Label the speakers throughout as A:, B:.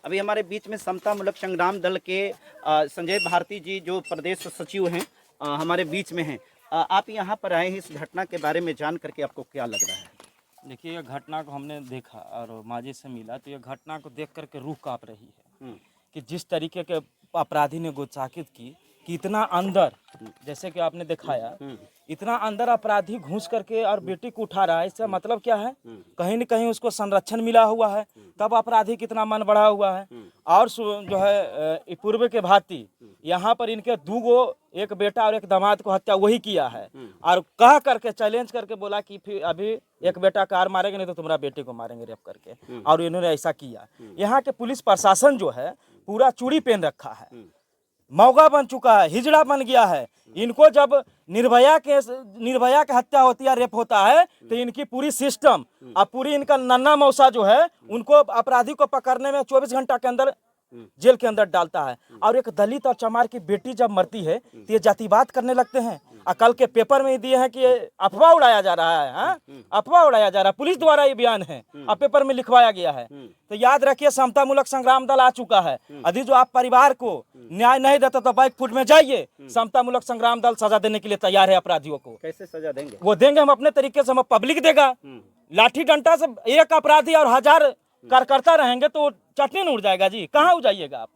A: अभी हमारे बीच में समता मूलक संग्राम दल के संजय भारती जी जो प्रदेश सचिव हैं हमारे बीच में हैं। आप यहाँ पर आए हैं, इस घटना के बारे में जान करके आपको क्या लग रहा है?
B: देखिए, यह घटना को हमने देखा और माजी से मिला तो यह घटना को देख करके रूह कांप रही है कि जिस तरीके के अपराधी ने गोचाकित की कि इतना अंदर, जैसे कि आपने दिखाया, इतना अंदर अपराधी घुस करके और बेटी को उठा रहा है। इसका मतलब क्या है? कहीं न कहीं उसको संरक्षण मिला हुआ है, तब अपराधी कितना मन बढ़ा हुआ है। और जो है पूर्व के भांति यहाँ पर इनके दो, एक बेटा और एक दामाद को हत्या वही किया है और कह करके चैलेंज करके बोला कि फिर अभी एक बेटा कार मारेंगे नहीं तो तुम्हारा बेटे को मारेंगे रेप करके, और इन्होंने ऐसा किया। यहाँ के पुलिस प्रशासन जो है पूरा चूड़ी पहन रखा है, मौगा बन चुका है, हिजड़ा बन गया है। इनको जब निर्भया के हत्या होती है, रेप होता है, तो इनकी पूरी सिस्टम और पूरी इनका नन्ना मौसा जो है उनको अपराधी को पकड़ने में 24 घंटा के अंदर जेल के अंदर डालता है। और एक दलित और चमार की बेटी जब मरती है तो ये जातिवाद करने लगते हैं। कल के पेपर में दिए हैं कि अफवाह उड़ाया जा रहा है, हाँ? अफवाह उड़ाया जा रहा है, पुलिस द्वारा ये बयान है और पेपर में लिखवाया गया है। तो याद रखिए, समता मूलक संग्राम दल आ चुका है। यदि जो आप परिवार को न्याय नहीं देते तो बैक फुट में जाइए। समता मूलक संग्राम दल सजा देने के लिए तैयार है अपराधियों को।
A: कैसे सजा देंगे? वो
B: देंगे हम अपने तरीके से, हम पब्लिक देगा। लाठी डंडा से एक अपराधी और 1000 कार्यकर्ता रहेंगे तो चटनी न उड़ जाएगा जी, कहाँ उजाइएगा आप?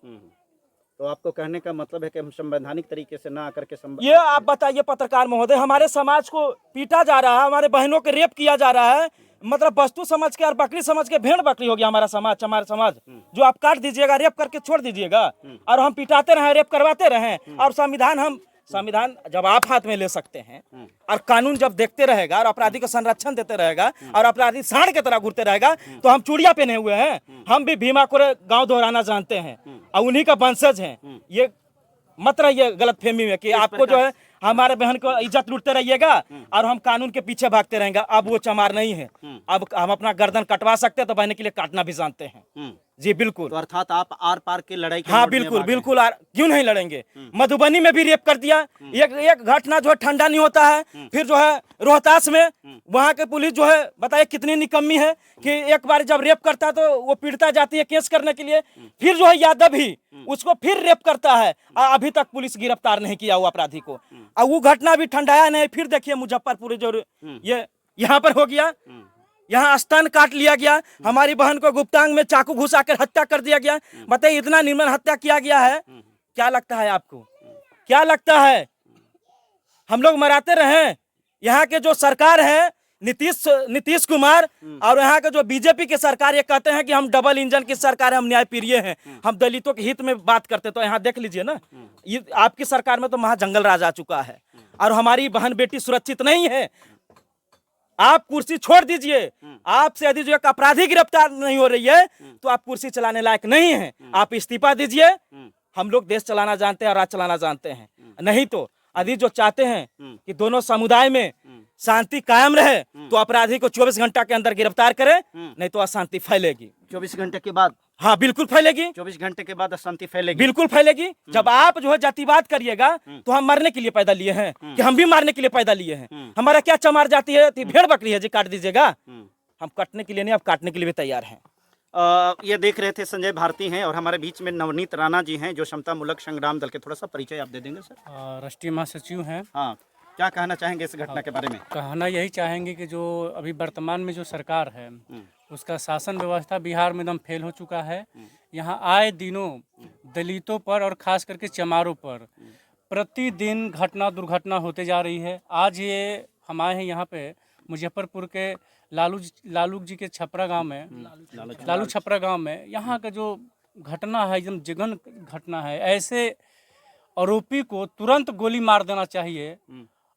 A: तो आपको कहने का मतलब है कि हम संवैधानिक तरीके से ना आकर के
B: ये आप बताइए पत्रकार महोदय, हमारे समाज को पीटा जा रहा है, हमारे बहनों के रेप किया जा रहा है, मतलब वस्तु समझ के और बकरी समझ के भेड़ बकरी हो गया हमारा समाज। जो आप काट दीजिएगा, रेप करके छोड़ दीजिएगा और हम पिटाते रहे, रेप करवाते रहे। और संविधान जब आप हाथ में ले सकते हैं और कानून जब देखते रहेगा और अपराधी को संरक्षण देते रहेगा और अपराधी सांड की तरह घूरते रहेगा, तो हम चूड़िया पहने हुए हैं। हम भी भीमा को गांव दोहराना जानते हैं और उन्हीं का वंशज हैं। ये मत रहिए गलतफहमी में कि आपको जो है हमारे बहन को इज्जत लूटते रहिएगा और हम कानून के पीछे भागते रहेंगे। अब वो चमार नहीं है, अब हम अपना गर्दन कटवा सकते हैं तो बहन के लिए काटना भी जानते हैं जी। बिल्कुल।
A: तो अर्थात आप आर पार के लड़ाई के
B: हाँ बिल्कुल बिल्कुल, क्यों नहीं लड़ेंगे? मधुबनी में भी रेप कर दिया। एक घटना जो है ठंडा नहीं होता है। फिर जो है रोहतास में वहाँ के पुलिस जो है बताइए कितनी निकम्मी है कि एक बार जब रेप करता है तो वो पीड़ता जाती है केस करने के लिए, फिर जो है यादव ही उसको फिर रेप करता है। अभी तक पुलिस गिरफ्तार नहीं किया वो अपराधी को। और वो घटना भी ठंडाया नहीं। फिर देखिए मुजफ्फरपुर जो ये यहाँ पर हो गया, यहाँ स्तन काट लिया गया, हमारी बहन को गुप्तांग में चाकू घुसाकर हत्या कर दिया गया। बताइए इतना निर्मम हत्या किया गया है। क्या लगता है आपको? क्या लगता है हम लोग मराते रहे? यहाँ के जो सरकार है नीतीश कुमार और यहाँ के जो बीजेपी की सरकार, ये कहते हैं कि हम डबल इंजन की सरकार है, हम न्यायप्रिय हैं, हम दलितों के हित में बात करते। तो यहाँ देख लीजिए ना, ये आपकी सरकार में तो महा जंगल राज आ चुका है और हमारी बहन बेटी सुरक्षित नहीं है। आप कुर्सी छोड़ दीजिए, आपसे यदि जो एक अपराधी गिरफ्तार नहीं हो रही है तो आप कुर्सी चलाने लायक नहीं है। आप इस्तीफा दीजिए। हम लोग देश चलाना जानते हैं और राज चलाना जानते हैं। नहीं तो यदि जो चाहते हैं कि दोनों समुदाय में शांति कायम रहे तो अपराधी को 24 घंटा के अंदर गिरफ्तार करें, नहीं तो अशांति फैलेगी।
A: 24 घंटे के बाद?
B: हाँ बिल्कुल फैलेगी।
A: 24 घंटे के बाद अशांति फैलेगी?
B: बिल्कुल फैलेगी। जब आप जो है जातिवाद करिएगा तो हम मरने के लिए पैदा लिए हैं कि हम भी मारने के लिए पैदा लिए हैं? हमारा क्या चमार जाती है? भेड़ बकरी है जी, काट दीजिएगा। हम कटने के लिए नहीं, अब काटने के लिए भी तैयार हैं।
A: ये देख रहे थे संजय भारती हैं और हमारे बीच में नवनीत राणा जी हैं जो समता मूलक संग्राम दल के। थोड़ा सा परिचय आप दे देंगे सर?
C: राष्ट्रीय महासचिव हैं।
A: हाँ, क्या कहना चाहेंगे इस घटना के बारे में?
C: कहना यही चाहेंगे कि जो अभी वर्तमान में जो सरकार है उसका शासन व्यवस्था बिहार में एकदम फेल हो चुका है। यहाँ आए दिनों दलितों पर और खास करके चमारों पर प्रतिदिन दुर्घटना होते जा रही है। आज ये हम आए हैं यहाँ पे मुजफ्फरपुर के लालू जी के छपरा गांव में, लालू छपरा गांव में। यहाँ का जो घटना है एकदम जघन्य घटना है। ऐसे आरोपी को तुरंत गोली मार देना चाहिए।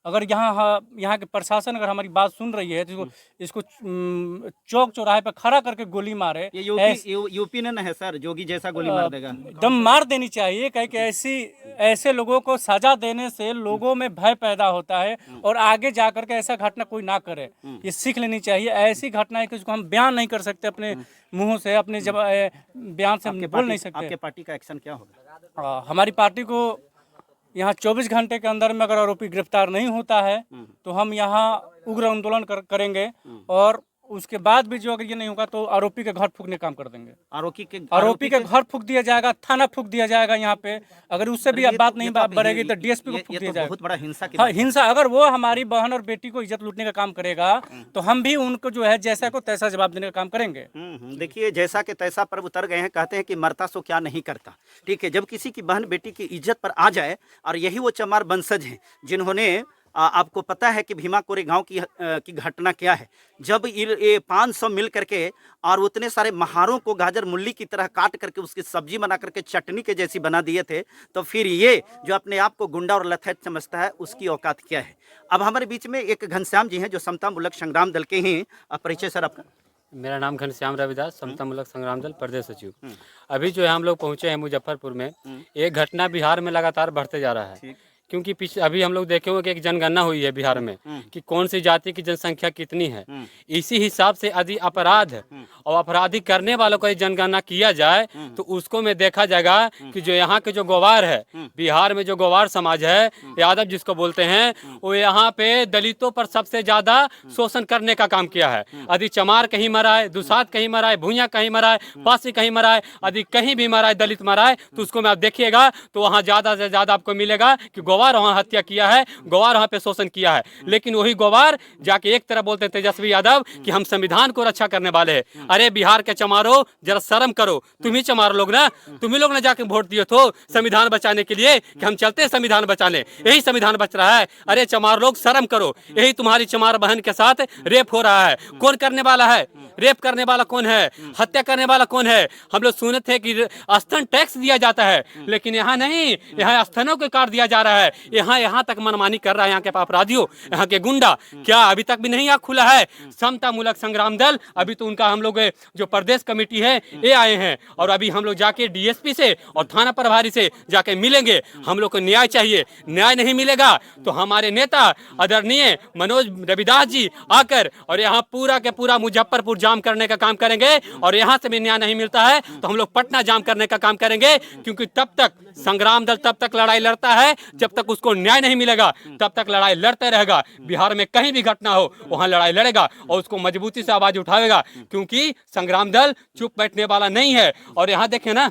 C: अगर यहाँ के प्रशासन अगर हमारी बात सुन रही है तो इसको चौक चौराहे पे खड़ा करके गोली मारे।
A: ये यूपी ने है सर, जोगी जैसा गोली मार देगा।
C: दम मार देनी चाहिए, कह के ऐसे लोगों को सजा देने से लोगों में भय पैदा होता है और आगे जा करके ऐसा घटना कोई ना करे। ये सीख लेनी चाहिए। ऐसी घटना है कि उसको हम बयान नहीं कर सकते अपने मुंह से, अपने जब बयान से हम बोल नहीं सकते।
A: आपके पार्टी का एक्शन क्या होगा?
C: हमारी पार्टी को यहाँ 24 घंटे के अंदर में अगर आरोपी गिरफ्तार नहीं होता है तो हम यहाँ उग्र आंदोलन करेंगे और उसके बाद भी जो अगर ये नहीं होगा तो आरोपी के घर फूकने का काम कर देंगे।
A: आरोपी
C: के घर फूक दिया जाएगा, थाना फूक दिया जाएगा यहाँ पे। अगर उससे भी अब बात नहीं बढ़ेगी तो डीएसपी को फूक दिया जाएगा।
A: बहुत बड़ा हिंसा की
C: हाँ, हिंसा। अगर वो हमारी बहन और बेटी को इज्जत लूटने का काम करेगा तो हम भी उनको जो है जैसा को तैसा जवाब देने का काम करेंगे।
A: देखिए, जैसा कि तैसा पर उतर गए हैं। कहते हैं कि मरता सो क्या नहीं करता। ठीक है, जब किसी की बहन बेटी की इज्जत पर आ जाए, और यही वो चमार वंशज हैं जिन्होंने आपको पता है कि भीमा कोरे गांव की घटना क्या है। जब ये 500 मिल करके और उतने सारे महारों को गाजर मूली की तरह काट करके उसकी सब्जी बना करके चटनी के जैसी बना दिए थे, तो फिर ये जो अपने आप को गुंडा और लथैत समझता है, उसकी औकात क्या है। अब हमारे बीच में एक घनश्याम जी हैं जो समता मूलक संग्राम दल के ही। परिचय सर आपका?
D: मेरा नाम घनश्याम रविदास, समता मूलक संग्राम दल प्रदेश सचिव। अभी जो है हम लोग पहुंचे हैं मुजफ्फरपुर में। एक घटना बिहार में लगातार बढ़ते जा रहा है, क्योंकि अभी हम लोग देखे हुए कि एक जनगणना हुई है बिहार में कि कौन सी जाति की जनसंख्या कितनी है। इसी हिसाब से यदि अपराध और अपराधी करने वालों का जनगणना किया जाए तो उसको में देखा जाएगा कि जो यहाँ के जो गवार है, बिहार में जो गवार समाज है, यादव जिसको बोलते हैं, वो यहाँ पे दलितों पर सबसे ज्यादा शोषण करने का काम किया है। यदि चमार कहीं मरा है, दुसाध कहीं मरा है, भूया कहीं मरा है, पासी कहीं मरा है, यदि कहीं भी मरा है, दलित मरा है, तो उसको में आप देखिएगा तो वहाँ ज्यादा से ज्यादा आपको मिलेगा कि गवार वहाँ हत्या किया है, गवार वहाँ पे शोषण किया है। लेकिन वही गवार जाके एक तरफ बोलते तेजस्वी यादव कि हम संविधान को रक्षा करने वाले हैं। अरे बिहार के चमारो, जरा शर्म करो। तुम ही चमार लोग ना, तुम ही लोग ने जाके वोट दिए तो संविधान बचाने के लिए कि हम चलते हैं संविधान बचाने, यही संविधान बच रहा है। अरे चमार लोग शर्म करो, यही तुम्हारी चमार बहन के साथ रेप हो रहा है। कौन करने वाला है? रेप करने वाला कौन है? हत्या करने वाला कौन है? हम लोग सुने थे कि स्तन टैक्स दिया जाता है, लेकिन यहाँ नहीं, यहाँ स्तनों को काट दिया जा रहा है। यहाँ तक मनमानी कर रहा है यहाँ के अपराधियों, यहाँ के गुंडा। क्या अभी तक भी नहीं आँख खुला है? समता मूलक संग्राम दल, अभी तो उनका हम लोग जो प्रदेश कमेटी है ये आए हैं, और अभी हम लोग जाके डीएसपी से और थाना प्रभारी से जाके मिलेंगे। हम लोग को न्याय चाहिए। न्याय नहीं मिलेगा तो हमारे नेता आदरणीय मनोज रविदास जी आकर और यहाँ पूरा के पूरा मुजफ्फरपुर जाम करने का काम करेंगे, और यहाँ से भी न्याय नहीं मिलता है तो हम लोग पटना जाम करने का काम करेंगे। क्योंकि तब तक संग्राम दल तब तक लड़ाई लड़ता है जब तक उसको न्याय नहीं मिलेगा, तब तक लड़ाई लड़ते रहेगा। बिहार में कहीं भी घटना हो वहां लड़ाई लड़ेगा और उसको मजबूती से आवाज उठाएगा, क्योंकि संग्राम दल चुप बैठने वाला नहीं है। और यहाँ देखें ना,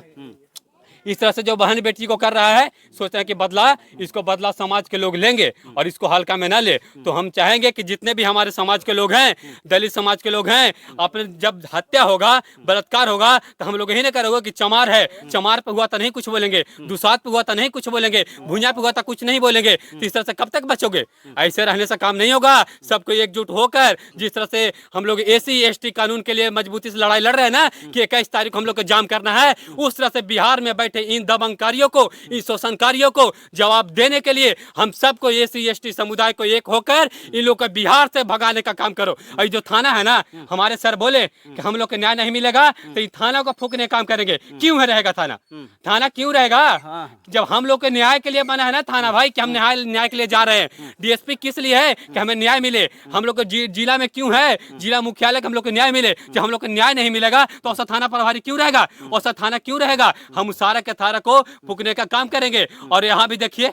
D: इस तरह से जो बहन बेटी को कर रहा है, सोचते हैं कि इसको बदला समाज के लोग लेंगे और इसको हल्का में ना ले। तो हम चाहेंगे कि जितने भी हमारे समाज के लोग हैं, दलित समाज के लोग हैं, अपने जब हत्या होगा, बलात्कार होगा, तो हम लोग यही नहीं करेंगे कि चमार है, चमार पे हुआ तो नहीं कुछ बोलेंगे, दुसाध पे हुआ तो नहीं कुछ बोलेंगे, भुइयां पे हुआ तो कुछ नहीं बोलेंगे। तो इस तरह से कब तक बचोगे? ऐसे रहने से काम नहीं होगा। सबको एकजुट होकर, जिस तरह से हम लोग SC ST कानून के लिए मजबूती से लड़ाई लड़ रहे हैं ना कि 21 तारीख को हम लोग को जाम करना है, उस तरह से बिहार में इन दबंगकारियों को, इन शोषणकारियों को जवाब देने के लिए हम सबको SC ST समुदाय को एक होकर इन लोग को बिहार से भगाने का काम करो। और जो थाना है ना, हमारे सर बोले कि हम लोग को न्याय नहीं मिलेगा तो इन थाना को फूकने का काम करेंगे। क्यों रहेगा थाना? थाना क्यों रहेगा जब हम लोग के न्याय के लिए बना है ना थाना भाई, कि हम न्याय के लिए जा रहे हैं। DSP किस लिए है? कि हमें न्याय मिले। हम लोग को जिला में क्यों है? जिला मुख्यालय हम लोग को न्याय मिले। जब हम लोग को न्याय नहीं मिलेगा तो औसत थाना प्रभारी क्यों रहेगा? औसत थाना क्यों रहेगा? हम सारा के थाना को फूकने का काम करेंगे। और यहाँ भी देखिए,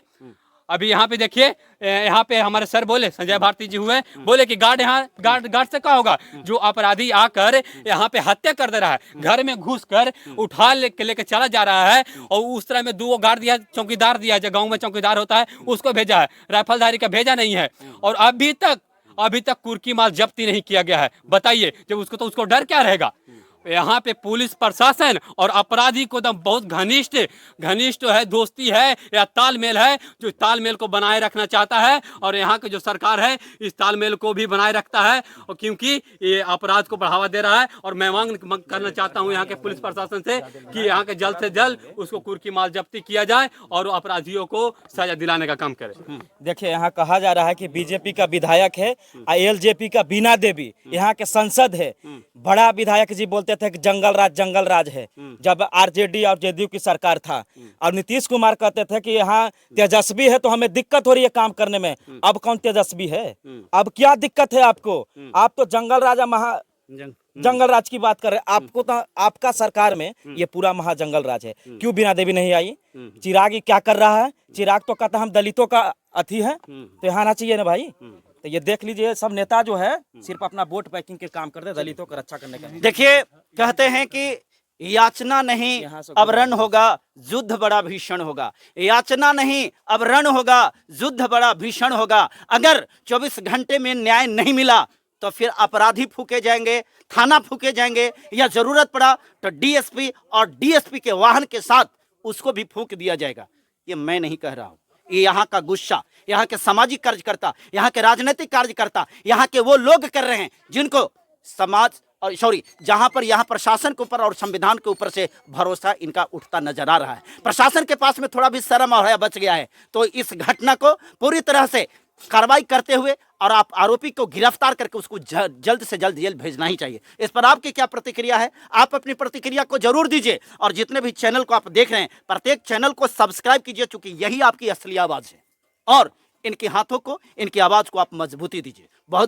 D: अभी यहाँ पे देखिए, यहाँ पे हमारे सर बोले, संजय भारती जी हुए, बोले कि गार्ड से क्या होगा? जो अपराधी आकर यहाँ पे हत्या कर दे रहा है, घर में घुस कर उठा लेके चला जा रहा है, और उस तरह में 2 गार्ड दिया, चौकीदार दिया, जो गाँव में चौकीदार होता है उसको भेजा है, राइफलधारी का भेजा नहीं है। और अभी तक कुर्की माल जब्ती नहीं किया गया है। बताइए, जब उसको डर क्या रहेगा? यहाँ पे पुलिस प्रशासन और अपराधी को तो बहुत घनिष्ठ है, दोस्ती है या तालमेल है, जो तालमेल को बनाए रखना चाहता है। और यहाँ की जो सरकार है इस तालमेल को भी बनाए रखता है, और क्योंकि ये अपराध को बढ़ावा दे रहा है। और मैं मांग करना चाहता हूँ यहाँ के पुलिस प्रशासन से कि यहाँ के जल्द से जल्द उसको कुर्की माल जब्ती किया जाए और अपराधियों को सजा दिलाने का काम करे।
B: देखिए, यहाँ कहा जा रहा है कि बीजेपी का विधायक है, LJP का बीना देवी यहाँ के सांसद है। बड़ा विधायक जी बोलते थे कि जंगल राज है, जब RJD और JDU की सरकार था। और नीतीश कुमार कहते थे कि यहाँ तेजस्वी है तो हमें दिक्कत हो रही है काम करने में। अब कौन तेजस्वी है? अब क्या दिक्कत है आपको? आप तो जंगल राज की बात कर रहे हैं। आपको तो आपका सरकार में ये पूरा महाजंगल राज है। क्यों बीना देवी नहीं आई? चिराग क्या कर रहा है? चिराग तो कहता हम दलितों का अथी है, तो यहाँ आना चाहिए ना भाई। तो तो ये देख लीजिए, सब नेता जो है सिर्फ अपना वोट पैकिंग के काम करते, दलितों को रक्षा करने का नहीं।
A: देखिए, कहते हैं कि याचना नहीं
B: यहाँ से
A: अब रण होगा, युद्ध बड़ा भीषण होगा। याचना नहीं अब रण होगा, युद्ध बड़ा भीषण होगा। अगर 24 घंटे में न्याय नहीं मिला तो फिर अपराधी फूके जाएंगे, थाना फूके जाएंगे, या जरूरत पड़ा तो डीएसपी और डीएसपी के वाहन के साथ उसको भी फूंक दिया जाएगा। ये मैं नहीं कह रहा हूं, ये यहाँ का गुस्सा, यहाँ के सामाजिक कार्यकर्ता, यहाँ के राजनीतिक कार्यकर्ता, यहाँ के वो लोग कर रहे हैं जिनको समाज और जहां पर यहाँ प्रशासन के ऊपर और संविधान के ऊपर से भरोसा इनका उठता नजर आ रहा है। प्रशासन के पास में थोड़ा भी शर्म और हया बच गया है, तो इस घटना को पूरी तरह से कार्रवाई करते हुए और आप आरोपी को गिरफ्तार करके उसको जल्द से जल्द जेल भेजना ही चाहिए। इस पर आपकी क्या प्रतिक्रिया है? आप अपनी प्रतिक्रिया को जरूर दीजिए, और जितने भी चैनल को आप देख रहे हैं प्रत्येक चैनल को सब्सक्राइब कीजिए, क्योंकि यही आपकी असली आवाज है, और इनके हाथों को, इनकी आवाज को आप मजबूती दीजिए। बहुत